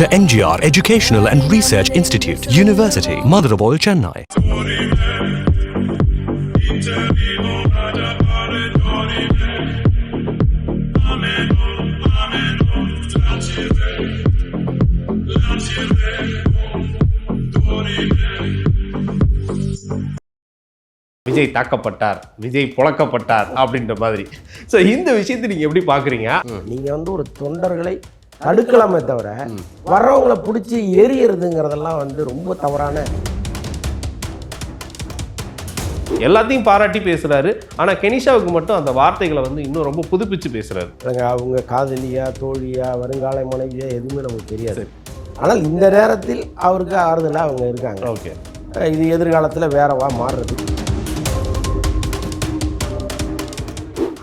Dr. NGR Educational and Research Institute, University, Madurai, Chennai. Vijay தாக்கப்பட்டார், Vijay புழக்கப்பட்டார் அப்படின்ற மாதிரி. So இந்த விஷயத்தை நீங்கள் எப்படி பார்க்குறீங்க? நீங்கள் வந்து ஒரு தொண்டர்களை தடுக்கலாமே தவிர வர்றவங்களை பிடிச்சி எரியறதுங்கிறதெல்லாம் வந்து ரொம்ப தவறான. எல்லாத்தையும் பாராட்டி பேசுகிறாரு, ஆனால் கெனிஷாவுக்கு மட்டும் அந்த வார்த்தைகளை வந்து இன்னும் ரொம்ப புதுப்பிச்சு பேசுகிறாரு. அவங்க காதலியா தோழியா வருங்கால மனைவியா எதுவுமே நமக்கு தெரியாது. ஆனால் இந்த நேரத்தில் அவருக்கு ஆறுதலாக அவங்க இருக்காங்க. ஓகே, இது எதிர்காலத்தில் வேறவா மாறுறது.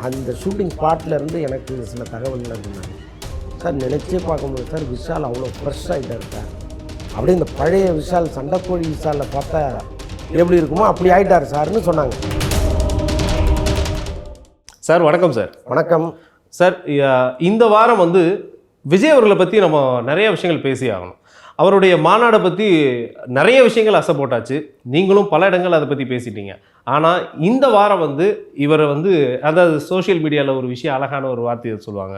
அந்த ஷூட்டிங் ஸ்பாட்டில் இருந்து எனக்கு சில தகவல்கள் இருந்தாங்க. சார் நினச்சே பார்க்க முடியாது சார், விஷால் அவ்வளோ ஃப்ரெஷ் ஆகிட்டார் சார். அப்படியே இந்த பழைய விஷால் சண்டைக்கோழி விஷாலில் பார்த்தா எப்படி இருக்குமோ அப்படி ஆகிட்டார் சார்னு சொன்னாங்க. சார் வணக்கம். சார் வணக்கம் சார். இந்த வாரம் வந்து விஜய் அவர்களை பற்றி நம்ம நிறைய விஷயங்கள் பேசி ஆகணும். அவருடைய மாநாடை பற்றி நிறைய விஷயங்கள் அசை போட்டாச்சு, நீங்களும் பல இடங்கள் அதை பற்றி பேசிட்டீங்க. ஆனால் இந்த வாரம் வந்து இவரை வந்து, அதாவது சோஷியல் மீடியாவில் ஒரு விஷயம், அழகான ஒரு வார்த்தையை சொல்லுவாங்க,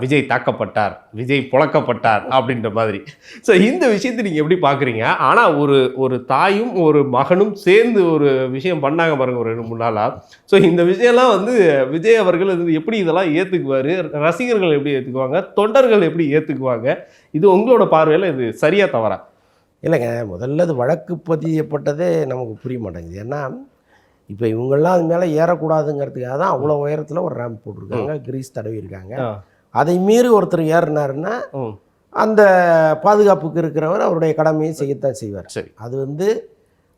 விஜய் தாக்கப்பட்டார், விஜய் புழக்கப்பட்டார் அப்படின்ற மாதிரி. ஸோ இந்த விஷயத்தை நீங்கள் எப்படி பார்க்குறீங்க? ஆனால் ஒரு தாயும் ஒரு மகனும் சேர்ந்து ஒரு விஷயம் பண்ணாங்க பாருங்க ஒரு 2-3 நாளாக. ஸோ இந்த விஷயம்லாம் வந்து விஜய் அவர்கள் வந்து எப்படி இதெல்லாம் ஏற்றுக்குவார், ரசிகர்கள் எப்படி ஏற்றுக்குவாங்க, தொண்டர்கள் எப்படி ஏற்றுக்குவாங்க? இது உங்களோட பார்வையில் இது சரியாக தவறா? இல்லைங்க, முதல்ல அது வழக்கு பதியப்பட்டதே நமக்கு புரிய மாட்டேங்குது. ஏன்னா இப்போ இவங்கெல்லாம் அது மேலே ஏறக்கூடாதுங்கிறதுக்காக தான் அவ்வளோ உயரத்தில் ஒரு ரேம்ப் போட்டிருக்காங்க, கிரீஸ் தடவிருக்காங்க. அதை மீறி ஒருத்தர் ஏறினாருன்னா அந்த பாதுகாப்புக்கு இருக்கிறவர் அவருடைய கடமையை செய்யத்தான் செய்வார். சரி, அது வந்து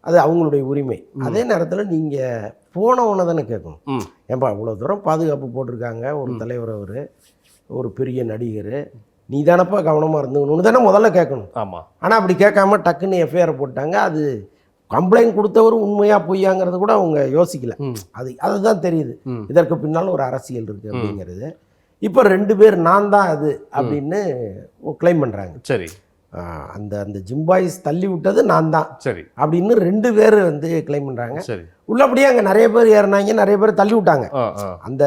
அது அவங்களுடைய உரிமை. அதே நேரத்தில் நீங்கள் போனவனை தானே கேட்கணும். ஏன்பா இவ்வளோ தூரம் பாதுகாப்பு போட்டிருக்காங்க, ஒரு தலைவர், அவர் ஒரு பெரிய நடிகர், நீ தானப்பா கவனமாக இருந்துக்கணும்னு தானே முதல்ல கேட்கணும். ஆமாம். ஆனால் அப்படி கேட்காம டக்குன்னு எஃப்ஐஆர் போட்டாங்க. அது கம்ப்ளைண்ட் கொடுத்தவர் உண்மையாக பொய்யாங்கிறது கூட அவங்க யோசிக்கல. அதுதான் தெரியுது இதற்கு பின்னால் ஒரு அரசியல் இருக்குது அப்படிங்கிறது. இப்போ 2 பேர் நான் தான் அது அப்படின்னு கிளைம் பண்ணுறாங்க. சரி, அந்த ஜிம்பாய்ஸ் தள்ளி விட்டது நான் தான். சரி, அப்படின்னு 2 பேர் வந்து கிளைம் பண்ணுறாங்க. சரி, உள்ளபடியே அங்கே நிறைய பேர் ஏறினாங்க, நிறைய பேர் தள்ளி விட்டாங்க. அந்த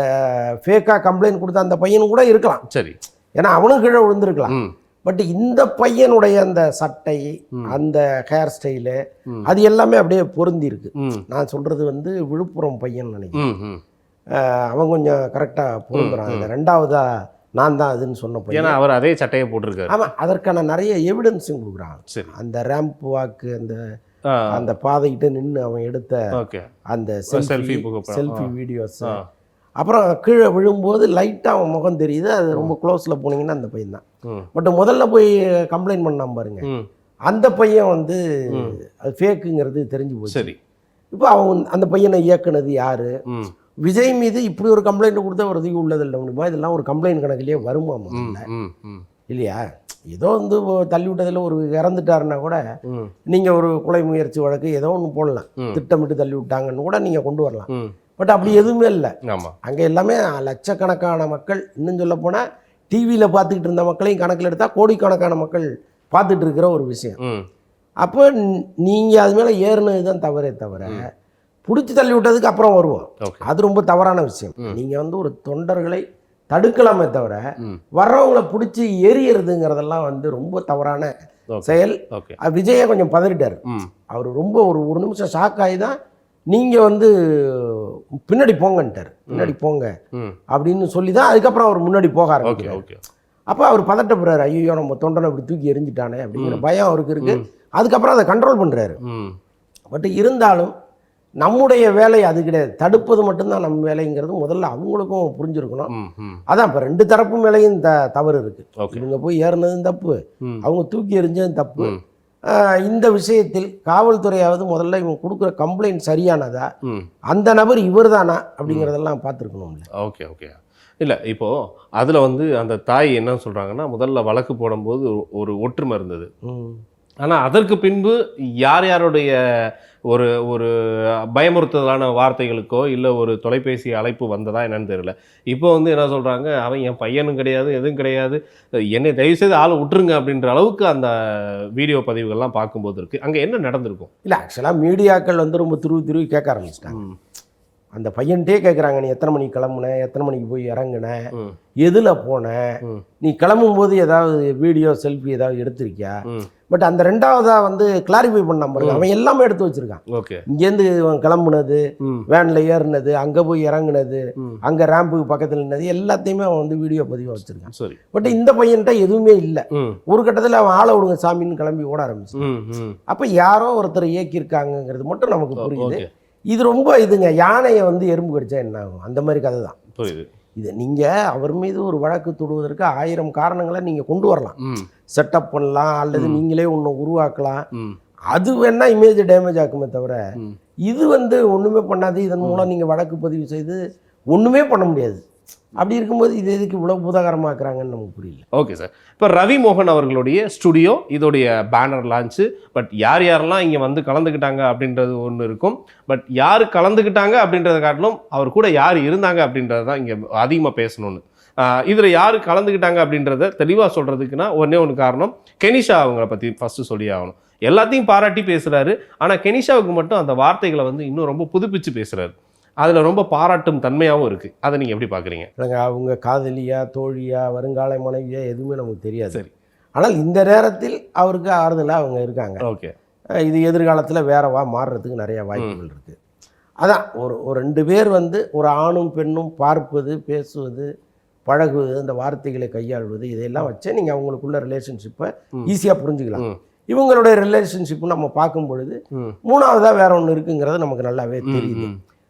ஃபேக்காக கம்ப்ளைண்ட் கொடுத்த அந்த பையனும் கூட இருக்கலாம். சரி, ஏன்னா அவனும் கீழே விழுந்திருக்கலாம். பட் இந்த பையனுடைய அந்த சட்டை, அந்த ஹேர் ஸ்டைலு, அது எல்லாமே அப்படியே பொருந்தி இருக்கு. நான் சொல்றது வந்து விழுப்புரம் பையன் நினைக்கிறேன். அவன் கொஞ்சம் கரெக்டாக பொருந்துறான். 2வதா நான் தான் அதுன்னு சொன்ன பையன், அவர் அதே சட்டையை போட்டிருக்காரு. ஆமாம், அதற்கான நிறைய எவிடன்ஸும் கொடுக்குறான். அந்த ரேம்ப் வாக்கு, அந்த பாதைகிட்ட நின்று அவன் எடுத்த அந்த செல்ஃபி வீடியோஸ், அப்புறம் கீழே விழும்போது லைட்டாக அவன் முகம் தெரியுது. அது ரொம்ப க்ளோஸில் போனீங்கன்னா அந்த பையன் தான். பட் முதல்ல போய் கம்ப்ளைண்ட் பண்ணாம பாருங்க, அந்த பையன் வந்து அது ஃபேக்குங்கிறது தெரிஞ்சு போச்சு. சரி, இப்போ அவன் அந்த பையனை இயக்குனது யாரு? விஜய் மீது இப்படி ஒரு கம்ப்ளைண்ட் கொடுத்த ஒரு இதுக்கு உள்ளதில்லை முடியுமா? இதெல்லாம் ஒரு கம்ப்ளைண்ட் கணக்கிலேயே வருமா இல்லையா? ஏதோ வந்து தள்ளி விட்டதில் ஒரு இறந்துட்டாருன்னா கூட நீங்கள் ஒரு கொலை முயற்சி வழக்கு ஏதோ ஒன்று போடலாம், திட்டமிட்டு தள்ளி விட்டாங்கன்னு கூட நீங்கள் கொண்டு வரலாம். பட் அப்படி எதுவுமே இல்லை. அங்கே எல்லாமே லட்சக்கணக்கான மக்கள், இன்னும் சொல்ல போனால் டிவியில் பார்த்துக்கிட்டு இருந்த மக்களையும் கணக்கில் எடுத்தால் கோடிக்கணக்கான மக்கள் பார்த்துட்டு இருக்கிற ஒரு விஷயம். அப்போ நீங்கள் அது மேலே ஏறினது தான் தவறே தவிர பிடிச்சி தள்ளி விட்டதுக்கு அப்புறம் வருவோம், அது ரொம்ப தவறான விஷயம். நீங்கள் வந்து ஒரு தொண்டர்களை தடுக்கலாமே தவிர வர்றவங்களை பிடிச்சி எரியறதுங்கிறதெல்லாம் வந்து ரொம்ப தவறான செயல். விஜயை கொஞ்சம் பதறிட்டார். அவர் ரொம்ப ஒரு நிமிஷம் ஷாக் ஆகி தான் நீங்கள் வந்து பின்னாடி போங்கன்ட்டார். பின்னாடி போங்க அப்படின்னு சொல்லி தான் அதுக்கப்புறம் அவர் முன்னாடி போக ஆரம்பிக்கிறார். அப்போ அவர் பதட்டப்படுறாரு, ஐயோ நம்ம தொண்டனை அப்படி தூக்கி எரிஞ்சிட்டானே அப்படிங்கிற பயம் அவருக்கு இருக்கு. அதுக்கப்புறம் அதை கண்ட்ரோல் பண்ணுறாரு. பட் இருந்தாலும் நம்முடைய வேலை அது கிடையாது, தடுப்பது மட்டும்தான் நம்ம வேலைங்கிறது முதல்ல அவங்களுக்கும் புரிஞ்சிருக்கணும். அதான் இப்போ 2 தரப்பு மேலேயும் தவறு இருக்கு. இவங்க போய் ஏறினதும் தப்பு, அவங்க தூக்கி எறிஞ்சதும் தப்பு. இந்த விஷயத்தில் காவல்துறையாவது முதல்ல இவங்க கொடுக்குற கம்ப்ளைண்ட் சரியானதா, அந்த நபர் இவர் தானா அப்படிங்கிறதெல்லாம் பார்த்துருக்கணும்ல. Okay okay. இல்லை, இப்போது அதில் வந்து அந்த தாய் என்ன சொல்கிறாங்கன்னா, முதல்ல வழக்கு போடும்போது ஒரு ஒற்றுமை இருந்தது, ஆனால் அதற்கு பின்பு யார் யாருடைய ஒரு ஒரு பயமுறுத்துதலான வார்த்தைகளுக்கோ இல்லை ஒரு தொலைபேசி அழைப்பு வந்ததா என்னன்னு தெரியல. இப்போ வந்து என்ன சொல்கிறாங்க, அவன் என் பையனும் கிடையாது, எதுவும் கிடையாது, என்னை தயவுசெய்து ஆளை விட்டுருங்க அப்படின்ற அளவுக்கு அந்த வீடியோ பதிவுகள்லாம் பார்க்கும்போது இருக்குது. அங்கே என்ன நடந்திருக்கும்? இல்லை, ஆக்சுவலாக மீடியாக்கள் வந்து ரொம்ப துருவி கேட்க ஆரம்பிச்சிட்டாங்க. அந்த பையன்கிட்டே கேட்குறாங்க, நீ எத்தனை மணிக்கு கிளம்புன, எத்தனை மணிக்கு போய் இறங்குன, எதில் போன, நீ கிளம்பும் போது ஏதாவது வீடியோ செல்ஃபி ஏதாவது எடுத்திருக்கியா. பட் அந்த ரெண்டாவதாக வந்து கிளாரிஃபை பண்ண பாருங்க, அவன் எல்லாமே எடுத்து வச்சிருக்கான். ஓகே, இங்கேருந்து அவன் கிளம்புனது, வேனில் ஏறினது, அங்கே போய் இறங்குனது, அங்கே ரேம்புக்கு பக்கத்தில் நின்னது, எல்லாத்தையுமே அவன் வந்து வீடியோ பதிவாக வச்சிருக்கான். சரி. பட் இந்த பையன்கிட்ட எதுவுமே இல்லை. ஒரு கட்டத்தில் அவன் ஆளை விடுங்க சாமின்னு கிளம்பி ஓட ஆரம்பிச்சு. அப்போ யாரோ ஒருத்தர் இயக்கியிருக்காங்கிறது மட்டும் நமக்கு புரியுது. இது ரொம்ப இதுங்க, யானையை வந்து எறும்பு கடிச்சா என்ன ஆகும், அந்த மாதிரி கதை தான். புரியுது. இது நீங்கள் அவர் மீது ஒரு வழக்கு தொடுவதற்கு 1000 காரணங்களை நீங்கள் கொண்டு வரலாம், செட்டப் பண்ணலாம், அல்லது நீங்களே ஒன்று உருவாக்கலாம். அது வேணா இமேஜ் டேமேஜ் ஆக்குமே தவிர இது வந்து ஒன்றுமே பண்ணாது. இதன் மூலம் நீங்கள் வழக்கு பதிவு செய்து ஒன்றுமே பண்ண முடியாது. அப்படி இருக்கும்போது இது எதுக்கு இவ்வளோ பூதாகரமாக்குறாங்கன்னு நமக்கு புரியல. Okay sir. இப்போ ரவி மோகன் அவர்களுடைய ஸ்டுடியோ, இதோடைய பேனர் லான்ச்சு, பட் யார் யாரெல்லாம் இங்கே வந்து கலந்துக்கிட்டாங்க அப்படின்றது ஒன்று இருக்கும். பட் யார் கலந்துக்கிட்டாங்க அப்படின்றத காட்டிலும் அவர் கூட யார் இருந்தாங்க அப்படின்றது தான் இங்கே அதிகமாக பேசணும்னு. இதில் யார் கலந்துக்கிட்டாங்க அப்படின்றத தெளிவாக சொல்கிறதுக்குன்னா ஒன்று காரணம், கெனிஷா அவங்கள பற்றி ஃபஸ்ட்டு சொல்லி ஆகணும். எல்லாத்தையும் பாராட்டி பேசுகிறாரு, ஆனால் கெனிஷாவுக்கு மட்டும் அந்த வார்த்தைகளை வந்து இன்னும் ரொம்ப புதுப்பிச்சு பேசுகிறாரு. அதில் ரொம்ப பாராட்டும் தன்மையாகவும் இருக்குது. அதை நீங்கள் எப்படி பார்க்குறீங்க? இல்லைங்க, அவங்க காதலியா, தோழியா, வருங்கால மனைவியா எதுவுமே நமக்கு தெரியாது. சரி. ஆனால் இந்த நேரத்தில் அவருக்கு ஆறுதலாக அவங்க இருக்காங்க. ஓகே. இது எதிர்காலத்தில் வேறவா மாறுறதுக்கு நிறைய வாய்ப்புகள் இருக்குது. அதான் ஒரு 2 பேர் வந்து ஒரு ஆணும் பெண்ணும் பார்ப்பது, பேசுவது, பழகுவது, அந்த வார்த்தைகளை கையாள்வது, இதையெல்லாம் வச்சு நீங்கள் அவங்களுக்குள்ள ரிலேஷன்ஷிப்பை ஈஸியாக புரிஞ்சுக்கலாம். இவங்களுடைய ரிலேஷன்ஷிப்பு நம்ம பார்க்கும் பொழுது 3ஆவதாக வேற ஒன்று இருக்குங்கிறது நமக்கு நல்லாவே தெரியுது.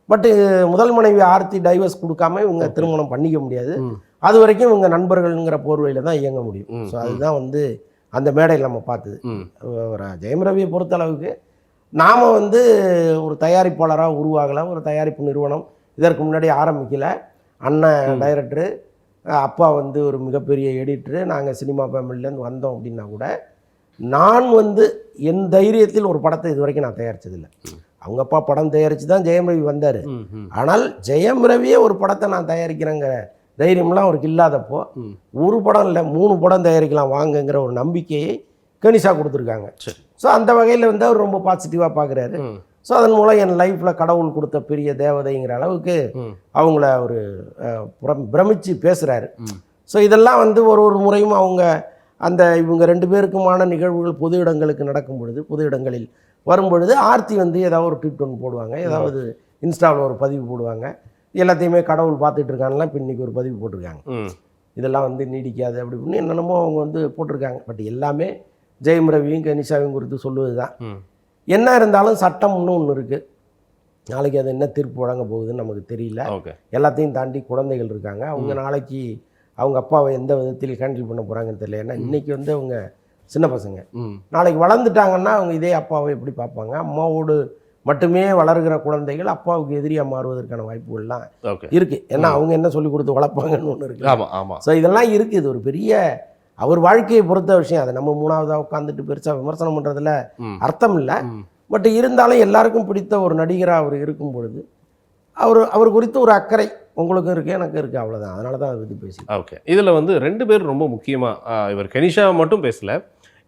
பட்டு முதல் மனைவி ஆர்த்தி டைவர்ஸ் கொடுக்காம இவங்க திருமணம் பண்ணிக்க முடியாது. அது வரைக்கும் இவங்க நண்பர்கள்ங்கிற போர்வையில் தான் இயங்க முடியும். ஸோ அதுதான் வந்து அந்த மேடையில் நம்ம பார்த்தது. ஜெயம் ரவியை பொறுத்த அளவுக்கு நாம் வந்து ஒரு தயாரிப்பாளராக உருவாகலை, ஒரு தயாரிப்பு நிறுவனம் இதற்கு முன்னாடி ஆரம்பிக்கலை. அண்ணன் டைரக்டரு, அப்பா வந்து ஒரு மிகப்பெரிய எடிட்டரு, நாங்கள் சினிமா ஃபேமிலியிலேருந்து வந்தோம் அப்படின்னா கூட நான் வந்து என் தைரியத்தில் ஒரு படத்தை இது வரைக்கும் நான் தயாரித்ததில்லை. அவங்க அப்பா படம் தயாரித்து தான் ஜெயம் ரவி வந்தார். ஆனால் ஜெயம் ரவியே ஒரு படத்தை நான் தயாரிக்கிறேங்கிற தைரியம்லாம் அவருக்கு இல்லாதப்போ ஒரு படம் இல்லை 3 படம் தயாரிக்கலாம் வாங்கங்கிற ஒரு நம்பிக்கையை கனிஷா கொடுத்துருக்காங்க. ஸோ அந்த வகையில் வந்து அவர் ரொம்ப பாசிட்டிவாக பார்க்குறாரு. ஸோ அதன் மூலம் என் லைஃப்பில் கடவுள் கொடுத்த பெரிய தேவதைங்கிற அளவுக்கு அவங்கள ஒரு பிரமிச்சு பேசுகிறாரு. ஸோ இதெல்லாம் வந்து ஒரு முறையும் அவங்க அந்த இவங்க 2 பேருக்குமான நிகழ்வுகள் பொது இடங்களுக்கு நடக்கும் பொழுது, பொது இடங்களில் வரும்பொழுது ஆர்த்தி வந்து ஏதாவது ஒரு ட்வீட் ஒன்று போடுவாங்க, ஏதாவது இன்ஸ்டாவில் ஒரு பதிவு போடுவாங்க. எல்லாத்தையுமே கடவுள் பார்த்துட்டு இருக்காங்கலாம் இப்போ இன்றைக்கி ஒரு பதிவு போட்டிருக்காங்க. இதெல்லாம் வந்து நீடிக்காது அப்படி இப்படின்னு என்னென்னமோ அவங்க வந்து போட்டிருக்காங்க. பட் எல்லாமே ஜெயம் ரவியும் கனிஷாவையும் குறித்து சொல்லுவது தான். என்ன இருந்தாலும் சட்டம் ஒன்று இருக்குது. நாளைக்கு அது என்ன தீர்ப்பு வழங்க போகுதுன்னு நமக்கு தெரியல. எல்லாத்தையும் தாண்டி குழந்தைகள் இருக்காங்க. அவங்க நாளைக்கு அவங்க அப்பாவை எந்த விதத்தில் ஹேண்டில் பண்ண போகிறாங்கன்னு தெரியல. ஏன்னா இன்றைக்கி வந்து அவங்க சின்ன பசங்க, நாளைக்கு வளர்ந்துட்டாங்கன்னா அவங்க இதே அப்பாவை எப்படி பார்ப்பாங்க. அம்மாவோடு மட்டுமே வளர்கிற குழந்தைகள் அப்பாவுக்கு எதிரியாக மாறுவதற்கான வாய்ப்புகள்லாம் இருக்குது. ஏன்னா அவங்க என்ன சொல்லி கொடுத்து வளர்ப்பாங்கன்னு ஒன்று இருக்குது. ஆமாம் ஆமாம். ஸோ இதெல்லாம் இருக்குது. இது ஒரு பெரிய அவர் வாழ்க்கையை பொறுத்த விஷயம். அதை நம்ம 3ஆவதாக உட்காந்துட்டு பெருசாக விமர்சனம் பண்ணுறதுல அர்த்தம் இல்லை. பட் இருந்தாலும் எல்லாருக்கும் பிடித்த ஒரு நடிகராக அவர் இருக்கும் பொழுது அவர் குறித்து ஒரு அக்கறை உங்களுக்கும் இருக்குது, எனக்கு இருக்குது, அவ்வளோதான். அதனால தான் அதை பற்றி பேசி. ஓகே. இதில் வந்து 2 பேர் ரொம்ப முக்கியமாக, இவர் கனிஷாவை மட்டும் பேசலை.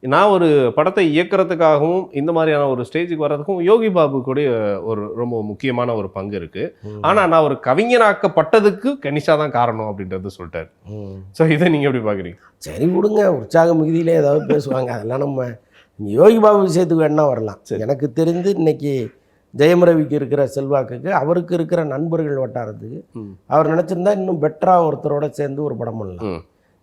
நான் ஒரு படத்தை இயக்கிறதுக்காகவும் இந்த மாதிரியான ஒரு ஸ்டேஜுக்கு வர்றதுக்கும் யோகி பாபு கூட ஒரு ரொம்ப முக்கியமான ஒரு பங்கு இருக்குது. ஆனால் நான் ஒரு கவிஞனாக்கப்பட்டதுக்கு கனிஷா தான் காரணம் அப்படின்றது சொல்லிட்டார். ஸோ இதை நீங்கள் எப்படி பார்க்குறீங்க? சரி விடுங்க, உற்சாக மிகுதியிலே ஏதாவது பேசுவாங்க. அதெல்லாம் நம்ம யோகி பாபு விஷயத்துக்கு வேணா வரலாம். எனக்கு தெரிந்து இன்னைக்கு ஜெயம் ரவிக்கு இருக்கிற செல்வாக்குக்கு அவருக்கு இருக்கிற நண்பர்கள் வட்டாரத்துக்கு அவர் நினச்சிருந்தா இன்னும் பெட்டராக ஒருத்தரோட சேர்ந்து ஒரு படம் பண்ணலாம்.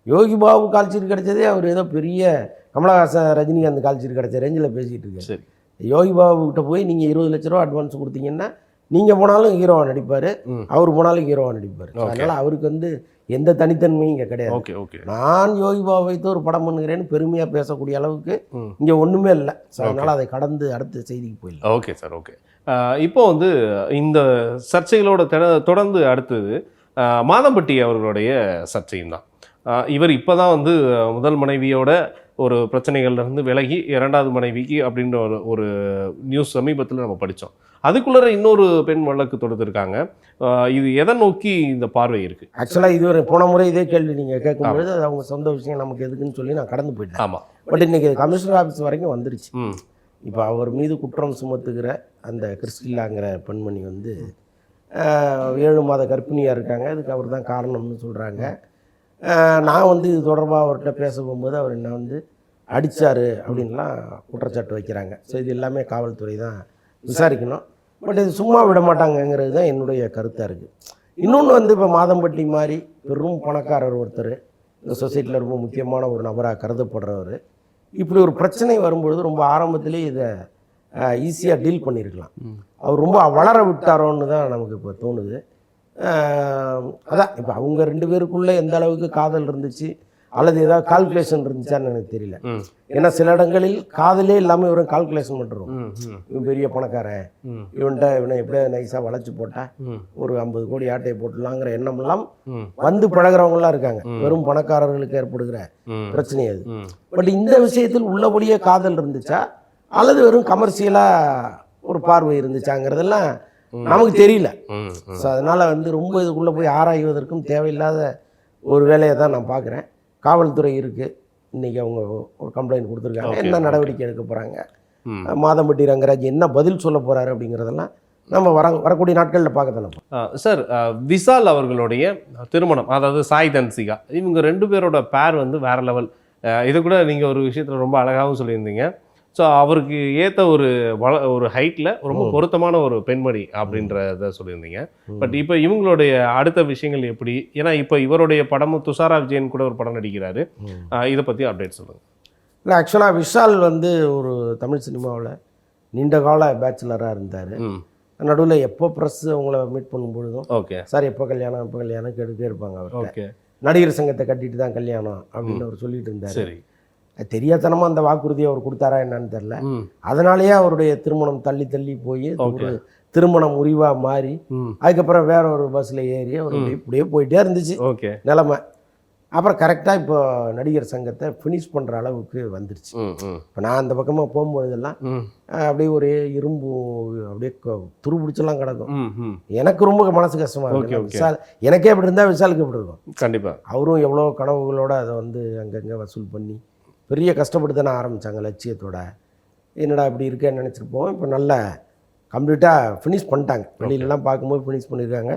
யோகி பாபு கால்ஷீட் கிடைச்சதே அவர் ஏதோ பெரிய கமலஹாசன் ரஜினிகாந்த் கால்ஷீட் கிடைச்ச ரேஞ்சில் பேசிகிட்டு இருக்காரு. யோகி பாபு கிட்ட போய் நீங்கள் 20 லட்ச ரூபா அட்வான்ஸ் கொடுத்தீங்கன்னா நீங்கள் போனாலும் ஹீரோவாக நடிப்பார், அவர் போனாலும் ஹீரோவாக நடிப்பார். அதனால் அவருக்கு வந்து எந்த தனித்தன்மையும் இங்கே கிடையாது. நான் யோகி பாபு வைத்து ஒரு படம் பண்ணுகிறேன்னு பெருமையாக பேசக்கூடிய அளவுக்கு இங்கே ஒன்றுமே இல்லை. ஸோ அதனால் அதை கடந்து அடுத்த செய்திக்கு போயிடலாம். Okay sir, okay. இப்போ வந்து இந்த சர்ச்சைகளோட தொடர்ந்து அடுத்தது மாதம்பட்டி அவர்களுடைய சர்ச்சையும் தான். இவர் இப்போ தான் வந்து முதல் மனைவியோட ஒரு பிரச்சனைகள்ல இருந்து விலகி 2வது மனைவிக்கு அப்படின்ற ஒரு நியூஸ் சமீபத்தில் நம்ம படித்தோம். அதுக்குள்ளே இன்னொரு பெண் வழக்கு தொடுத்திருக்காங்க. இது எதை நோக்கி இந்த பார்வை இருக்கு? ஆக்சுவலாக இது ஒரு போன முறை இதே கேள்வி நீங்கள் கேட்கும்பொழுது அது அவங்க சொந்த விஷயம் நமக்கு எதுக்குன்னு சொல்லி நான் கடந்து போயிட்டேன். ஆமாம். பட் இன்னைக்கு கமிஷனர் ஆஃபீஸ் வரைக்கும் வந்துருச்சு. இப்போ அவர் மீது குற்றம் சுமத்துகிற அந்த கிறிஸ்டிலாங்கிற பெண்மணி வந்து 7 மாத கர்ப்பிணியாக இருக்காங்க. அதுக்கு அவர் தான் காரணம்னு சொல்கிறாங்க. நான் வந்து இது தொடர்பாக அவர்கிட்ட பேச போகும்போது அவர் என்ன வந்து அடித்தார் அப்படின்லாம் குற்றச்சாட்டு வைக்கிறாங்க. ஸோ இது எல்லாமே காவல்துறை தான் விசாரிக்கணும். பட் இது சும்மா விட மாட்டாங்கங்கிறது தான் என்னுடைய கருத்தாக இருக்குது. இன்னொன்று வந்து இப்போ மாதம்பட்டி மாதிரி பெரும் பணக்காரர் ஒருத்தர், இந்த சொசைட்டியில் ரொம்ப முக்கியமான ஒரு நபராக கருதப்படுறவர், இப்படி ஒரு பிரச்சனை வரும்பொழுது ரொம்ப ஆரம்பத்திலே இதை ஈஸியாக டீல் பண்ணியிருக்கலாம். அவர் ரொம்ப வளர விட்டாரோன்னு தான் நமக்கு இப்போ தோணுது. அதான் இப்போ அவங்க 2 பேருக்குள்ளே எந்த அளவுக்கு காதல் இருந்துச்சு அல்லது ஏதாவது கால்குலேஷன் இருந்துச்சான்னு எனக்கு தெரியல. ஏன்னா சில இடங்களில் காதலே இல்லாமல் இவரும் கால்குலேஷன் பண்ணுறோம். இவன் பெரிய பணக்காரன், இவனை எப்படியா நைஸாக வளைச்சி போட்டா ஒரு 50 கோடி ஆட்டையை போட்டுலாங்கிற எண்ணமெல்லாம் வந்து பழகிறவங்களாம் இருக்காங்க. வெறும் பணக்காரர்களுக்கு ஏற்படுகிற பிரச்சனை அது. பட் இந்த விஷயத்தில் உள்ளபடியே காதல் இருந்துச்சா அல்லது வெறும் கமர்ஷியலாக ஒரு பார்வை இருந்துச்சாங்கிறதெல்லாம் நமக்கு தெரியல. ஸோ அதனால் வந்து ரொம்ப இதுக்குள்ளே போய் ஆராய்வதற்கும் தேவையில்லாத ஒரு வேலையை தான் நான் பார்க்குறேன். காவல்துறை இருக்குது, இன்றைக்கி அவங்க ஒரு கம்ப்ளைண்ட் கொடுத்துருக்காங்க. என்ன நடவடிக்கை எடுக்க போகிறாங்க, மாதம்பட்டி ரங்கராஜ் என்ன பதில் சொல்ல போகிறாரு அப்படிங்கிறதெல்லாம் நம்ம வரக்கூடிய நாட்களில் பார்க்க தானே. சார், விஷால் அவர்களுடைய திருமணம், அதாவது சாய் தன்சிகா, இவங்க 2 பேரோட பேர் வந்து வேறு லெவல். இதை கூட நீங்கள் ஒரு விஷயத்தில் ரொம்ப அழகாகவும் சொல்லியிருந்தீங்க. ஸோ அவருக்கு ஏற்ற ஒரு ஹைட்டில் ரொம்ப பொருத்தமான ஒரு பெண்மணி அப்படின்றத சொல்லியிருந்தீங்க. பட் இப்போ இவங்களுடைய அடுத்த விஷயங்கள் எப்படி? ஏன்னா இப்போ இவருடைய படமும் துஷாரா விஜயன் கூட ஒரு படம் நடிக்கிறாரு. இதை பற்றி அப்டேட் சொல்லுங்கள். இல்லை, ஆக்சுவலாக விஷால் வந்து ஒரு தமிழ் சினிமாவில் நீண்ட கால பேச்சுலராக இருந்தார். நடுவில் எப்போ ப்ரெஸ் அவங்கள மீட் பண்ணும்பொழுதும் ஓகே சார் எப்போ கல்யாணம் கேட்டுகிட்டே இருப்பாங்க. அவர்கிட்ட நடிகர் சங்கத்தை கட்டிட்டு தான் கல்யாணம் அப்படின்னு அவர் சொல்லிட்டு இருந்தார். சரி, தெரியாதனமா அந்த வாக்குறுதியை அவர் கொடுத்தாரா என்னன்னு தெரியல. அதனாலேயே அவருடைய திருமணம் தள்ளி போய் ஒரு திருமணம் முறிவா மாறி அதுக்கப்புறம் வேற ஒரு பஸ்ல ஏறி அவர் இப்படியே போயிட்டே இருந்துச்சு நிலைமை. அப்புறம் கரெக்டாக இப்போ நடிகர் சங்கத்தை ஃபினிஷ் பண்ணுற அளவுக்கு வந்துருச்சு. இப்போ நான் அந்த பக்கமாக போகும்போதெல்லாம் அப்படியே ஒரே இரும்பு அப்படியே துருபிடிச்செல்லாம் கிடக்கும். எனக்கு ரொம்ப மனசு கஷ்டமாக இருக்கும். விஷால் எனக்கே அப்படி இருந்தால் விஷாலுக்கு எப்படி இருக்கும்? கண்டிப்பாக. அவரும் எவ்வளோ கனவுகளோடு அதை வந்து அங்கங்கே வசூல் பண்ணி பெரிய கஷ்டப்பட்டு தானே ஆரம்பித்தாங்க லட்சியத்தோட. என்னடா இப்படி இருக்கேன்னு நினச்சிருப்போம். இப்போ நல்லா கம்ப்ளீட்டாக ஃபினிஷ் பண்ணிட்டாங்க. வெளியிலலாம் பார்க்கும்போது ஃபினிஷ் பண்ணியிருக்காங்க.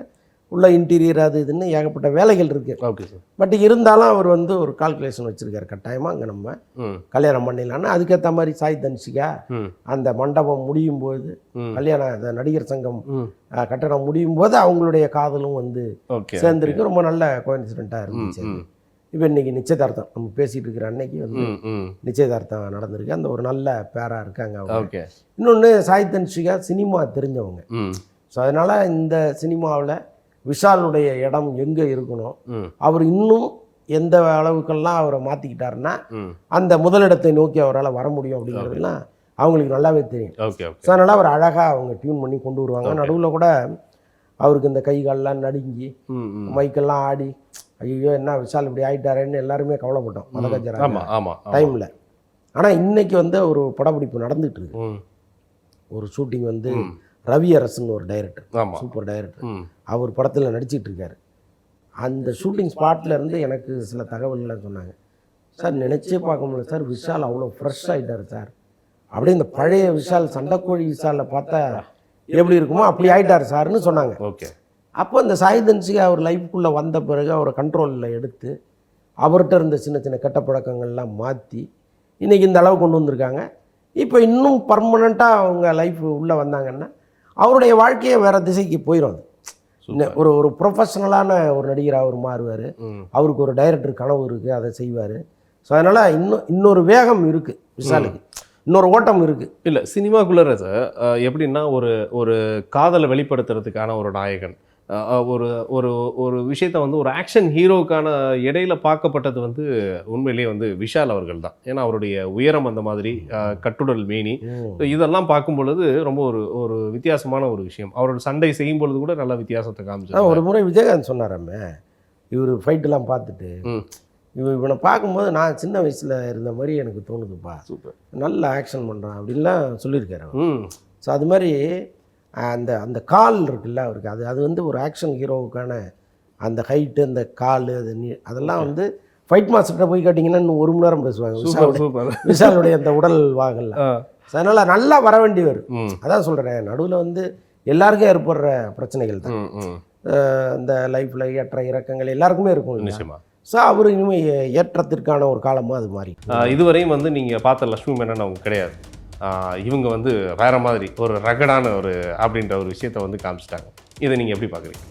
உள்ள இன்டீரியர் அது இதுன்னு ஏகப்பட்ட வேலைகள் இருக்குது. Okay sir. பட் இருந்தாலும் அவர் வந்து ஒரு கால்குலேஷன் வச்சுருக்காரு. கட்டாயமாக அங்கே நம்ம கல்யாணம் பண்ணிடலான்னு. அதுக்கேற்ற மாதிரி சாய் தன்சிகா அந்த மண்டபம் முடியும் போது கல்யாணம் நடிகர் சங்கம் கட்டணம் முடியும் போது அவங்களுடைய காதலும் வந்து சேர்ந்துருக்கு. ரொம்ப நல்ல கோயின்சிடென்ட்டாக இருந்துச்சு. இப்போ இன்றைக்கி நிச்சயதார்த்தம் நம்ம பேசிகிட்டு இருக்கிற அன்னைக்கு வந்து நிச்சயதார்த்தம் நடந்திருக்கு. அந்த ஒரு நல்ல பேராக இருக்காங்க அவங்க. இன்னொன்று சாய் தன்சிகா சினிமா தெரிஞ்சவங்க. ஸோ அதனால் இந்த சினிமாவில் விஷாலுடைய இடம் எங்கே இருக்கணும், அவர் இன்னும் எந்த அளவுக்கெல்லாம் அவரை மாற்றிக்கிட்டாருன்னா அந்த முதலிடத்தை நோக்கி அவரால் வர முடியும் அப்படிங்கிறதுலாம் அவங்களுக்கு நல்லாவே தெரியும். ஸோ அதனால் அவர் அழகாக அவங்க டியூன் பண்ணி கொண்டு வருவாங்க. நடுவில் கூட அவருக்கு இந்த கை கால்லாம் நடுங்கி மைக்கெல்லாம் ஆடி ஐயோ என்ன விஷால் இப்படி ஆகிட்டாரேன்னு எல்லாருமே கவலைப்பட்டோம் மதகஜரா டைமில். ஆனால் இன்னைக்கு வந்து ஒரு படப்பிடிப்பு நடந்துகிட்டு இருக்கு. ஒரு ஷூட்டிங் வந்து ரவி அரசன் ஒரு டைரக்டர், சூப்பர் டைரக்டர், அவர் படத்தில் நடிச்சிட்டு இருக்காரு. அந்த ஷூட்டிங் ஸ்பாட்டில் இருந்து எனக்கு சில தகவல்கள்லாம் சொன்னாங்க. சார் நினச்சே பார்க்க முடியல சார், விஷால் அவ்வளோ ஃப்ரெஷ் ஆகிட்டார் சார். அப்படியே இந்த பழைய விஷால் சண்டைக்கோழி விஷாலில் பார்த்தா எப்படி இருக்குமோ அப்படி ஆகிட்டார் சார்னு சொன்னாங்க. ஓகே. அப்போ இந்த சாய் தன்சிகா அவர் லைஃப்குள்ளே வந்த பிறகு அவரை கண்ட்ரோலில் எடுத்து அவர்கிட்ட இருந்த சின்ன சின்ன கெட்ட பழக்கங்கள்லாம் மாற்றி இன்றைக்கி இந்த அளவு கொண்டு வந்திருக்காங்க. இப்போ இன்னும் பர்மனெண்ட்டாக அவங்க லைஃப் உள்ளே வந்தாங்கன்னா அவருடைய வாழ்க்கையை வேறு திசைக்கு போயிடும். அது ஒரு ப்ரொஃபஷனலான ஒரு நடிகராக அவர் மாறுவார். அவருக்கு ஒரு டைரக்டர் கனவு இருக்குது, அதை செய்வார். ஸோ அதனால் இன்னொரு வேகம் இருக்குது விஷாலுக்கு, இன்னொரு ஓட்டம் இருக்குது. இல்லை சினிமாக்குள்ளே சார் எப்படின்னா ஒரு காதலை வெளிப்படுத்துறதுக்கான ஒரு நாயகன், ஒரு ஒரு ஒரு விஷயத்த வந்து ஒரு ஆக்ஷன் ஹீரோவுக்கான இடையில பார்க்கப்பட்டது வந்து உண்மையிலேயே வந்து விஷால் அவர்கள் தான். ஏன்னா அவருடைய உயரம் அந்த மாதிரி, கட்டுடல் மேனி, இதெல்லாம் பார்க்கும் பொழுது ரொம்ப ஒரு வித்தியாசமான ஒரு விஷயம். அவரோட சண்டை செய்யும் பொழுது கூட நல்ல வித்தியாசத்தை காமிச்சார். ஒரு முறை விஜயகாந்த் சொன்னாராமே, இவர் ஃபைட்டெல்லாம் பார்த்துட்டு இவனை பார்க்கும்போது நான் சின்ன வயசில் இருந்த மாதிரி எனக்கு தோணுதுப்பா, சூப்பர், நல்ல ஆக்ஷன் பண்ணுறான் அப்படின்லாம் சொல்லியிருக்காரு அவர். ம் ஸோ அது மாதிரி அந்த அந்த கால் இருக்குல்ல அவருக்கு, அது வந்து ஒரு ஆக்ஷன் ஹீரோவுக்கான அந்த ஹைட்டு, அந்த கால், அதெல்லாம் வந்து ஃபைட் மாஸ்டர்கிட்ட போய் கேட்டிங்கன்னா இன்னும் 1 மணி நேரம் பேசுவாங்க சூப்பர். விஷாலுடைய அந்த உடல் வாகல்ல. அதனால் நல்லா வர வேண்டியவர். ம் அதான் சொல்கிறேன், நடுவில் வந்து எல்லாருக்கும் ஏற்படுற பிரச்சனைகள் தான். இந்த லைஃப்பில் ஏற்ற இறக்கங்கள் எல்லாருக்குமே இருக்கும் நிச்சயமா. ஸோ அவர் இனிமேல் ஏற்றத்திற்கான ஒரு காலமாக அது மாறி. இதுவரையும் வந்து நீங்கள் பார்த்த லட்சுமி மேனன் அவங்க கிடையாது. இவங்க வந்து வேற மாதிரி ஒரு ரகடான ஒரு அப்படின்ற ஒரு விஷயத்தை வந்து காமிச்சிட்டாங்க. இதை நீங்கள் எப்படி பார்க்குறீங்க?